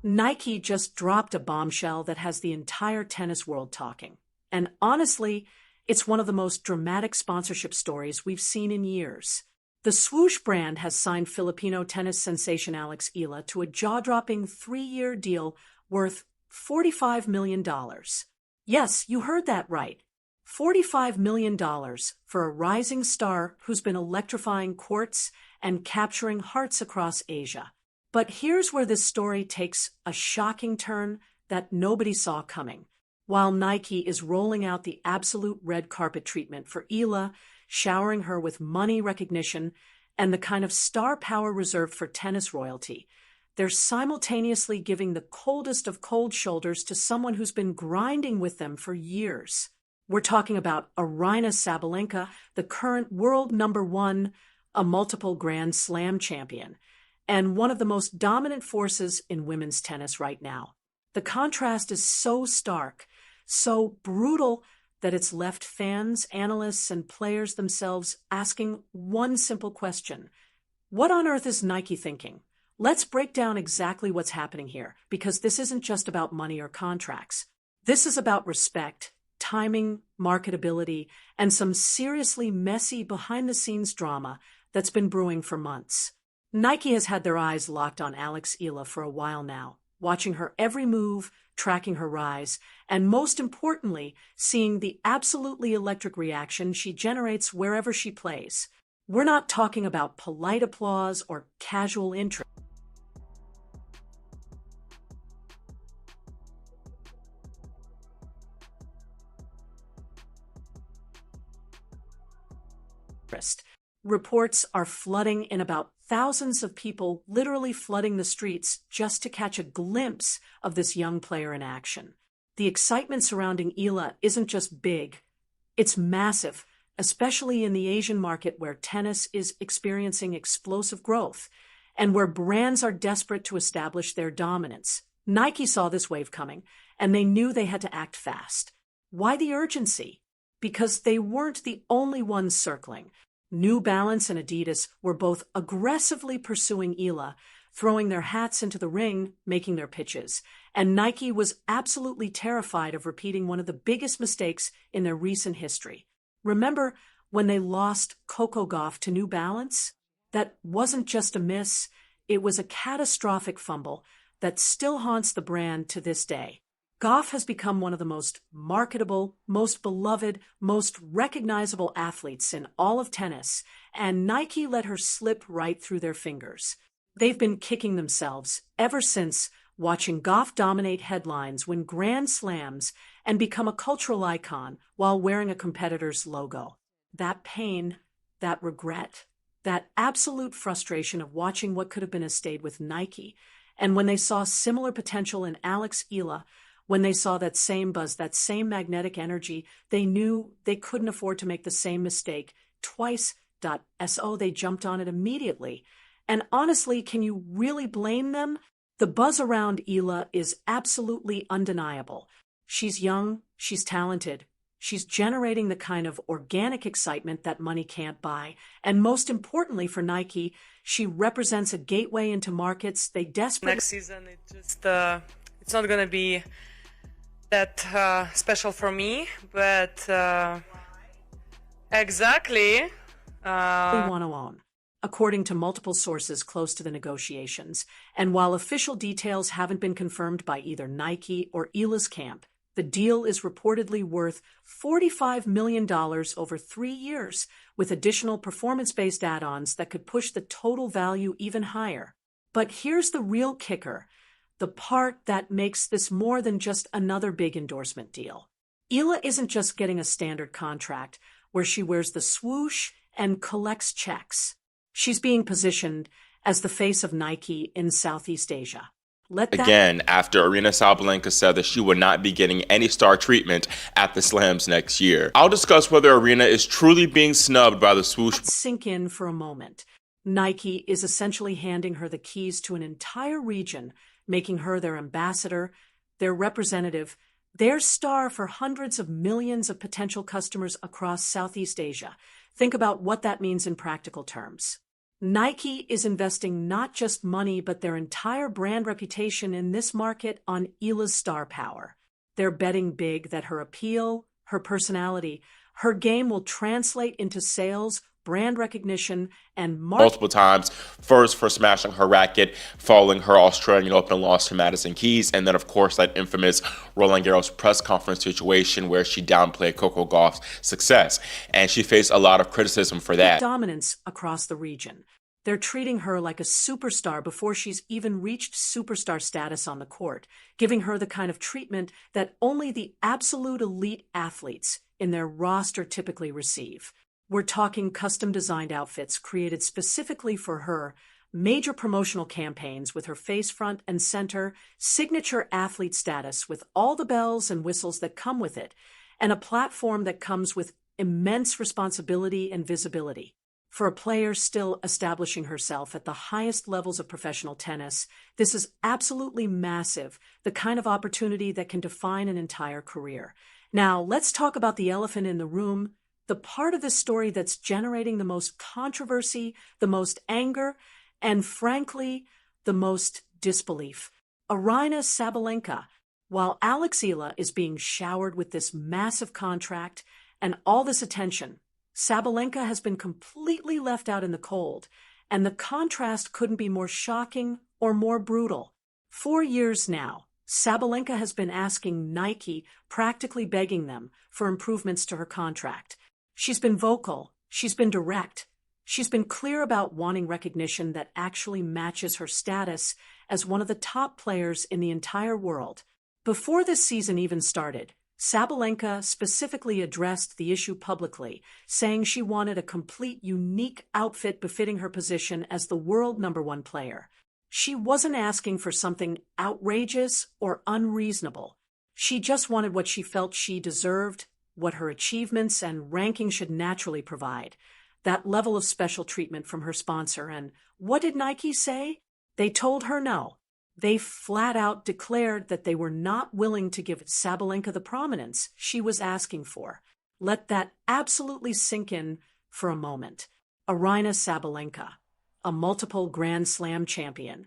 Nike just dropped a bombshell that has the entire tennis world talking. And honestly, it's one of the most dramatic sponsorship stories we've seen in years. The swoosh brand has signed Filipino tennis sensation Alex Eala to a jaw-dropping 3-year deal worth $45 million. Yes, you heard that right. $45 million for a rising star who's been electrifying courts and capturing hearts across Asia. But here's where this story takes a shocking turn that nobody saw coming. While Nike is rolling out the absolute red carpet treatment for Eala, showering her with money recognition and the kind of star power reserved for tennis royalty, they're simultaneously giving the coldest of cold shoulders to someone who's been grinding with them for years. We're talking about Aryna Sabalenka, the current world #1, a multiple Grand Slam champion, and one of the most dominant forces in women's tennis right now. The contrast is so stark, so brutal, that it's left fans, analysts, and players themselves asking one simple question. What on earth is Nike thinking? Let's break down exactly what's happening here, because this isn't just about money or contracts. This is about respect, timing, marketability, and some seriously messy behind-the-scenes drama that's been brewing for months. Nike has had their eyes locked on Alex Eala for a while now, watching her every move, tracking her rise, and most importantly, seeing the absolutely electric reaction she generates wherever she plays. We're not talking about polite applause or casual interest. Reports are flooding in, about thousands of people literally flooding the streets just to catch a glimpse of this young player in action. The excitement surrounding Eala isn't just big, it's massive, especially in the Asian market where tennis is experiencing explosive growth and where brands are desperate to establish their dominance. Nike saw this wave coming, and they knew they had to act fast. Why the urgency? Because they weren't the only ones circling. New Balance and Adidas were both aggressively pursuing Eala, throwing their hats into the ring, making their pitches. And Nike was absolutely terrified of repeating one of the biggest mistakes in their recent history. Remember when they lost Coco Gauff to New Balance? That wasn't just a miss, it was a catastrophic fumble that still haunts the brand to this day. Gauff has become one of the most marketable, most beloved, most recognizable athletes in all of tennis, and Nike let her slip right through their fingers. They've been kicking themselves ever since, watching Gauff dominate headlines, win Grand Slams, and become a cultural icon while wearing a competitor's logo. That pain, that regret, that absolute frustration of watching what could have been a stayed with Nike, and when they saw similar potential in Alex Eala, when they saw that same buzz, that same magnetic energy, they knew they couldn't afford to make the same mistake twice. So they jumped on it immediately. And honestly, can you really blame them? The buzz around Eala is absolutely undeniable. She's young, she's talented, she's generating the kind of organic excitement that money can't buy. And most importantly for Nike, she represents a gateway into markets they desperately... Next season, it's not going to be that special for me, but exactly want to own, according to multiple sources close to the negotiations. And while official details haven't been confirmed by either Nike or Eala's camp, the deal is reportedly worth $45 million over 3 years, with additional performance-based add-ons that could push the total value even higher. But here's the real kicker, the part that makes this more than just another big endorsement deal. Eala isn't just getting a standard contract where she wears the swoosh and collects checks. She's being positioned as the face of Nike in Southeast Asia. Again, after Aryna Sabalenka said that she would not be getting any star treatment at the Slams next year. I'll discuss whether Aryna is truly being snubbed by the swoosh. Let's sink in for a moment. Nike is essentially handing her the keys to an entire region, making her their ambassador, their representative, their star for hundreds of millions of potential customers across Southeast Asia. Think about what that means in practical terms. Nike is investing not just money but their entire brand reputation in this market on Eala's star power. They're betting big that her appeal, her personality, her game will translate into sales, brand recognition, and multiple times. First for smashing her racket following her Australian Open loss to Madison Keys, and then of course that infamous Roland Garros press conference situation where she downplayed Coco Gauff's success, and she faced a lot of criticism for that. Dominance across the region. They're treating her like a superstar before she's even reached superstar status on the court, giving her the kind of treatment that only the absolute elite athletes in their roster typically receive. We're talking custom-designed outfits created specifically for her, major promotional campaigns with her face front and center, signature athlete status with all the bells and whistles that come with it, and a platform that comes with immense responsibility and visibility. For a player still establishing herself at the highest levels of professional tennis, this is absolutely massive, the kind of opportunity that can define an entire career. Now, let's talk about the elephant in the room, the part of this story that's generating the most controversy, the most anger, and frankly, the most disbelief. Aryna Sabalenka. While Alex Eala is being showered with this massive contract and all this attention, Sabalenka has been completely left out in the cold, and the contrast couldn't be more shocking or more brutal. 4 years now, Sabalenka has been asking Nike, practically begging them for improvements to her contract. She's been vocal, she's been direct, she's been clear about wanting recognition that actually matches her status as one of the top players in the entire world. Before this season even started, Sabalenka specifically addressed the issue publicly, saying she wanted a complete, unique outfit befitting her position as the world #1 player. She wasn't asking for something outrageous or unreasonable. She just wanted what she felt she deserved, what her achievements and ranking should naturally provide, that level of special treatment from her sponsor. And what did Nike say? They told her no. They flat out declared that they were not willing to give Sabalenka the prominence she was asking for. Let that absolutely sink in for a moment. Aryna Sabalenka, a multiple Grand Slam champion,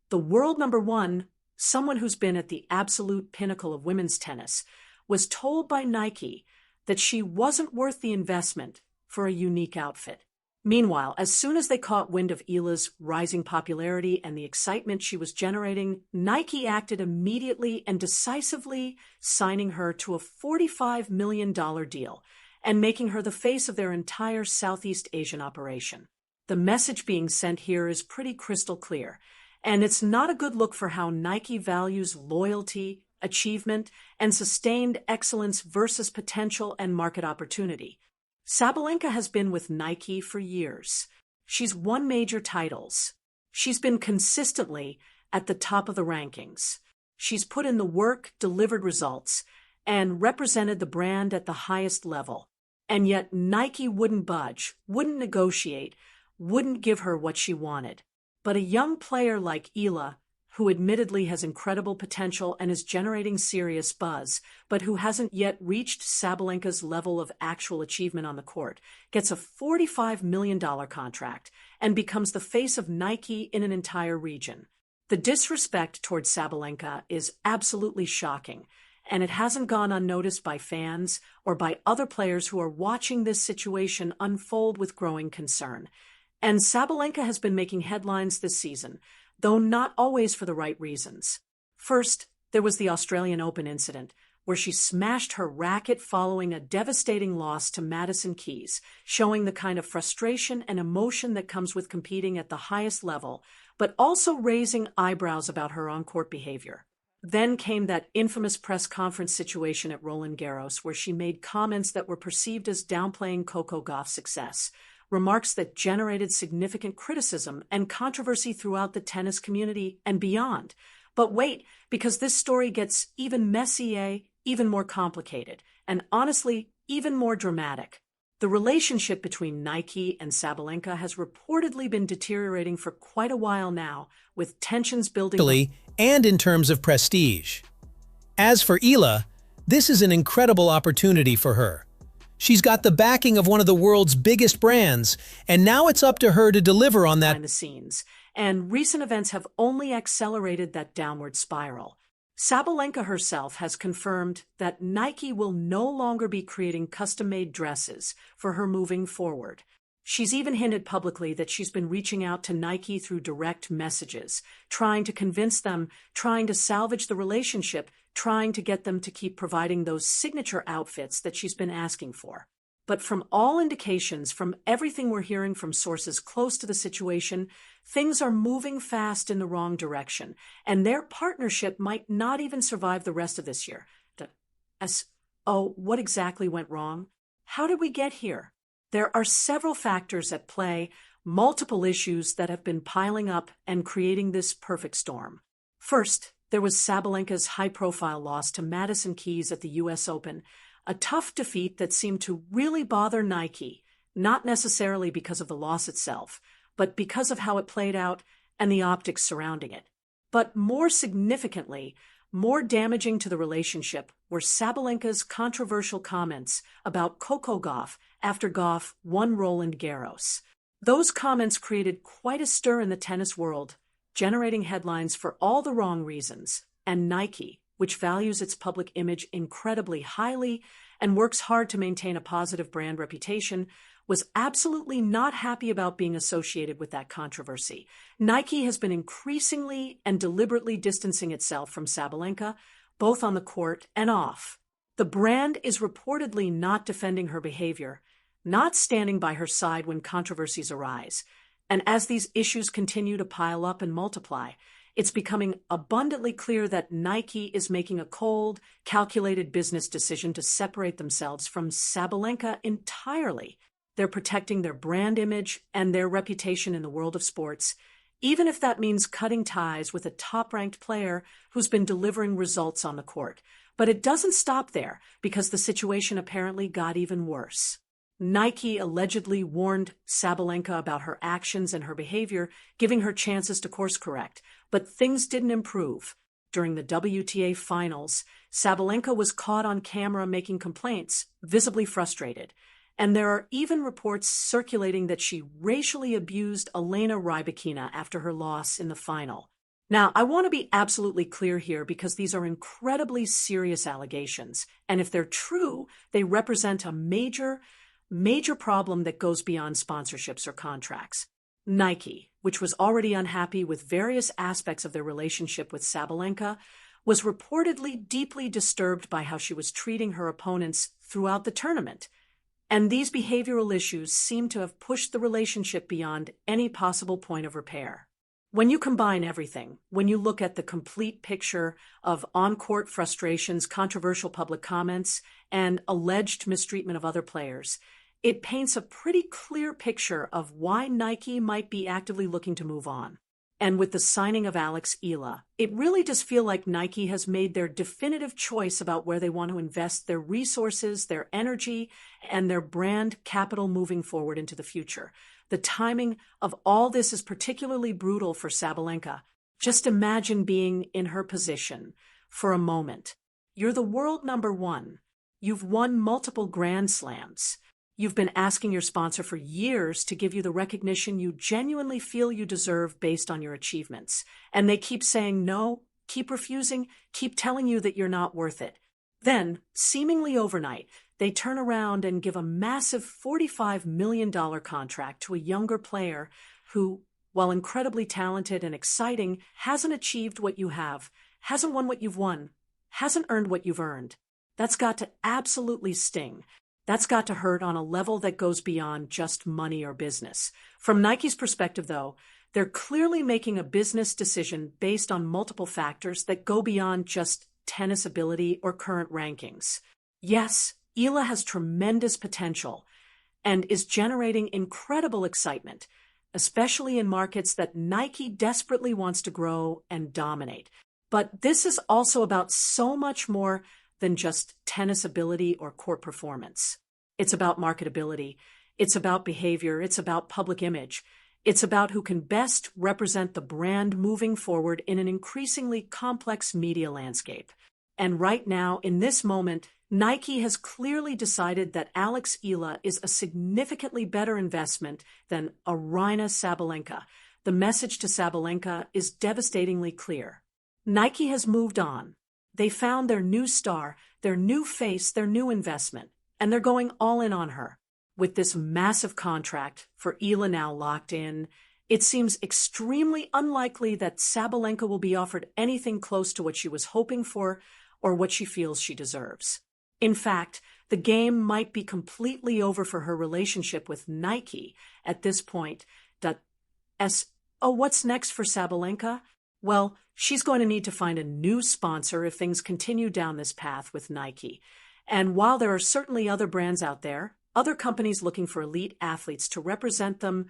the world #1, someone who's been at the absolute pinnacle of women's tennis, was told by Nike that she wasn't worth the investment for a unique outfit. Meanwhile, as soon as they caught wind of Eala's rising popularity and the excitement she was generating, Nike acted immediately and decisively, signing her to a $45 million deal and making her the face of their entire Southeast Asian operation. The message being sent here is pretty crystal clear, and it's not a good look for how Nike values loyalty, achievement, and sustained excellence versus potential and market opportunity. Sabalenka has been with Nike for years. She's won major titles. She's been consistently at the top of the rankings. She's put in the work, delivered results, and represented the brand at the highest level. And yet Nike wouldn't budge, wouldn't negotiate, wouldn't give her what she wanted. But a young player like Eala, who admittedly has incredible potential and is generating serious buzz, but who hasn't yet reached Sabalenka's level of actual achievement on the court, gets a $45 million contract and becomes the face of Nike in an entire region. The disrespect towards Sabalenka is absolutely shocking, and it hasn't gone unnoticed by fans or by other players who are watching this situation unfold with growing concern. And Sabalenka has been making headlines this season, though not always for the right reasons. First, there was the Australian Open incident, where she smashed her racket following a devastating loss to Madison Keys, showing the kind of frustration and emotion that comes with competing at the highest level, but also raising eyebrows about her on-court behavior. Then came that infamous press conference situation at Roland Garros, where she made comments that were perceived as downplaying Coco Gauff's success, remarks that generated significant criticism and controversy throughout the tennis community and beyond. But wait, because this story gets even messier, even more complicated, and honestly, even more dramatic. The relationship between Nike and Sabalenka has reportedly been deteriorating for quite a while now, with tensions building and in terms of prestige. As for Eala, this is an incredible opportunity for her. She's got the backing of one of the world's biggest brands, and now it's up to her to deliver on that. Behind the scenes, and recent events have only accelerated that downward spiral. Sabalenka herself has confirmed that Nike will no longer be creating custom-made dresses for her moving forward. She's even hinted publicly that she's been reaching out to Nike through direct messages, trying to convince them, trying to salvage the relationship, trying to get them to keep providing those signature outfits that she's been asking for. But from all indications, from everything we're hearing from sources close to the situation, things are moving fast in the wrong direction, and their partnership might not even survive the rest of this year. What exactly went wrong? How did we get here? There are several factors at play, multiple issues that have been piling up and creating this perfect storm. First, there was Sabalenka's high-profile loss to Madison Keys at the U.S. Open, a tough defeat that seemed to really bother Nike, not necessarily because of the loss itself, but because of how it played out and the optics surrounding it. But more significantly, more damaging to the relationship were Sabalenka's controversial comments about Coco Gauff after Gauff won Roland Garros. Those comments created quite a stir in the tennis world, generating headlines for all the wrong reasons, and Nike, which values its public image incredibly highly and works hard to maintain a positive brand reputation, was absolutely not happy about being associated with that controversy. Nike has been increasingly and deliberately distancing itself from Sabalenka, both on the court and off. The brand is reportedly not defending her behavior, not standing by her side when controversies arise. And as these issues continue to pile up and multiply, it's becoming abundantly clear that Nike is making a cold, calculated business decision to separate themselves from Sabalenka entirely. They're protecting their brand image and their reputation in the world of sports, even if that means cutting ties with a top-ranked player who's been delivering results on the court. But it doesn't stop there, because the situation apparently got even worse. Nike allegedly warned Sabalenka about her actions and her behavior, giving her chances to course correct. But things didn't improve. During the WTA finals, Sabalenka was caught on camera making complaints, visibly frustrated. And there are even reports circulating that she racially abused Elena Rybakina after her loss in the final. Now, I want to be absolutely clear here because these are incredibly serious allegations. And if they're true, they represent a major problem that goes beyond sponsorships or contracts. Nike, which was already unhappy with various aspects of their relationship with Sabalenka, was reportedly deeply disturbed by how she was treating her opponents throughout the tournament. And these behavioral issues seem to have pushed the relationship beyond any possible point of repair. When you combine everything, when you look at the complete picture of on-court frustrations, controversial public comments, and alleged mistreatment of other players, it paints a pretty clear picture of why Nike might be actively looking to move on. And with the signing of Alex Eala, it really does feel like Nike has made their definitive choice about where they want to invest their resources, their energy, and their brand capital moving forward into the future. The timing of all this is particularly brutal for Sabalenka. Just imagine being in her position for a moment. You're the world number one. You've won multiple Grand Slams. You've been asking your sponsor for years to give you the recognition you genuinely feel you deserve based on your achievements. And they keep saying no, keep refusing, keep telling you that you're not worth it. Then, seemingly overnight, they turn around and give a massive $45 million contract to a younger player who, while incredibly talented and exciting, hasn't achieved what you have, hasn't won what you've won, hasn't earned what you've earned. That's got to absolutely sting. That's got to hurt on a level that goes beyond just money or business. From Nike's perspective, though, they're clearly making a business decision based on multiple factors that go beyond just tennis ability or current rankings. Yes, Eala has tremendous potential and is generating incredible excitement, especially in markets that Nike desperately wants to grow and dominate. But this is also about so much more than just tennis ability or court performance. It's about marketability. It's about behavior. It's about public image. It's about who can best represent the brand moving forward in an increasingly complex media landscape. And right now, in this moment, Nike has clearly decided that Alex Eala is a significantly better investment than Aryna Sabalenka. The message to Sabalenka is devastatingly clear. Nike has moved on. They found their new star, their new face, their new investment, and they're going all in on her. With this massive contract for Eala now locked in, it seems extremely unlikely that Sabalenka will be offered anything close to what she was hoping for or what she feels she deserves. In fact, the game might be completely over for her relationship with Nike at this point. What's next for Sabalenka? Well, she's going to need to find a new sponsor if things continue down this path with Nike. And while there are certainly other brands out there, other companies looking for elite athletes to represent them,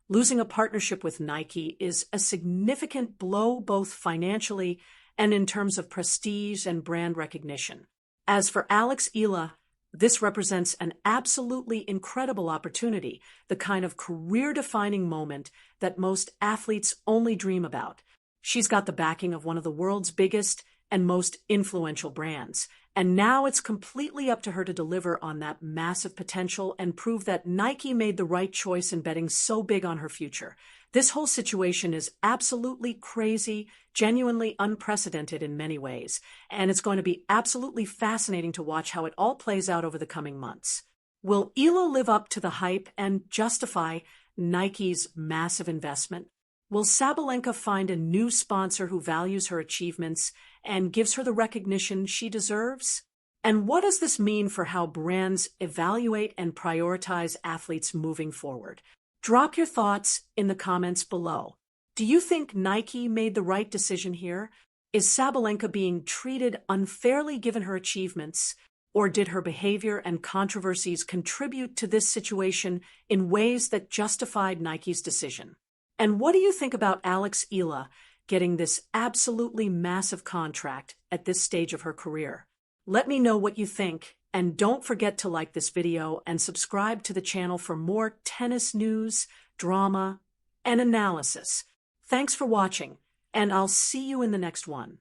losing a partnership with Nike is a significant blow both financially and in terms of prestige and brand recognition. As for Alex Eala, this represents an absolutely incredible opportunity, the kind of career-defining moment that most athletes only dream about. She's got the backing of one of the world's biggest and most influential brands, and now it's completely up to her to deliver on that massive potential and prove that Nike made the right choice in betting so big on her future. This whole situation is absolutely crazy, genuinely unprecedented in many ways, and it's going to be absolutely fascinating to watch how it all plays out over the coming months. Will Eala live up to the hype and justify Nike's massive investment? Will Sabalenka find a new sponsor who values her achievements and gives her the recognition she deserves? And what does this mean for how brands evaluate and prioritize athletes moving forward? Drop your thoughts in the comments below. Do you think Nike made the right decision here? Is Sabalenka being treated unfairly given her achievements? Or did her behavior and controversies contribute to this situation in ways that justified Nike's decision? And what do you think about Alex Eala getting this absolutely massive contract at this stage of her career? Let me know what you think, and don't forget to like this video and subscribe to the channel for more tennis news, drama, and analysis. Thanks for watching, and I'll see you in the next one.